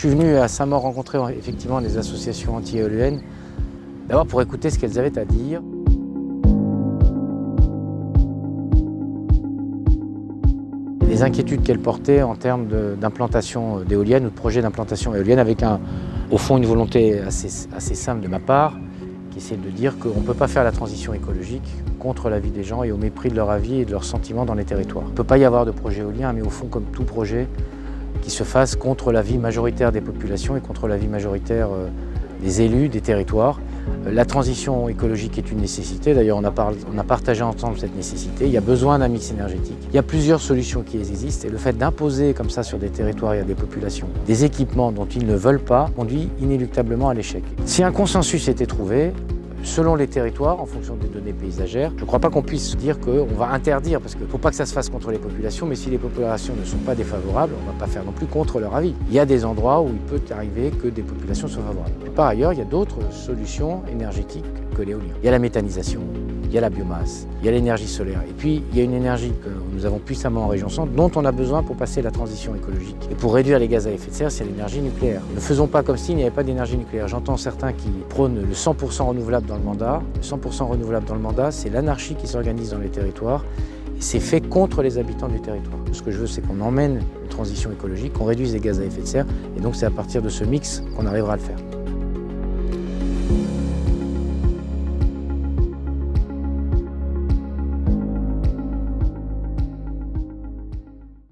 suis venu à Saint-Maur rencontrer effectivement des associations anti-éoliennes, d'abord pour écouter ce qu'elles avaient à dire. Les inquiétudes qu'elles portaient en termes d'implantation d'éoliennes ou de projets d'implantation éolienne, avec au fond une volonté assez simple de ma part, qui essaie de dire qu'on ne peut pas faire la transition écologique contre l'avis des gens et au mépris de leur avis et de leurs sentiments dans les territoires. Il ne peut pas y avoir de projet éolien, mais au fond, comme tout projet, qui se fasse contre l'avis majoritaire des populations et contre l'avis majoritaire des élus, des territoires. La transition écologique est une nécessité, d'ailleurs on a partagé ensemble cette nécessité, il y a besoin d'un mix énergétique. Il y a plusieurs solutions qui existent et le fait d'imposer comme ça sur des territoires et à des populations des équipements dont ils ne veulent pas conduit inéluctablement à l'échec. Si un consensus était trouvé, selon les territoires, en fonction des données paysagères, je ne crois pas qu'on puisse dire qu'on va interdire, parce qu'il ne faut pas que ça se fasse contre les populations, mais si les populations ne sont pas défavorables, on ne va pas faire non plus contre leur avis. Il y a des endroits où il peut arriver que des populations soient favorables. Par ailleurs, il y a d'autres solutions énergétiques que l'éolien. Il y a la méthanisation, il y a la biomasse, il y a l'énergie solaire, et puis il y a une énergie que nous avons puissamment en région centre, dont on a besoin pour passer la transition écologique. Et pour réduire les gaz à effet de serre, c'est l'énergie nucléaire. Ne faisons pas comme s'il n'y avait pas d'énergie nucléaire. J'entends certains qui prônent le 100% renouvelable dans le mandat. Le 100% renouvelable dans le mandat, c'est l'anarchie qui s'organise dans les territoires, et c'est fait contre les habitants du territoire. Ce que je veux, c'est qu'on emmène une transition écologique, qu'on réduise les gaz à effet de serre, et donc c'est à partir de ce mix qu'on arrivera à le faire.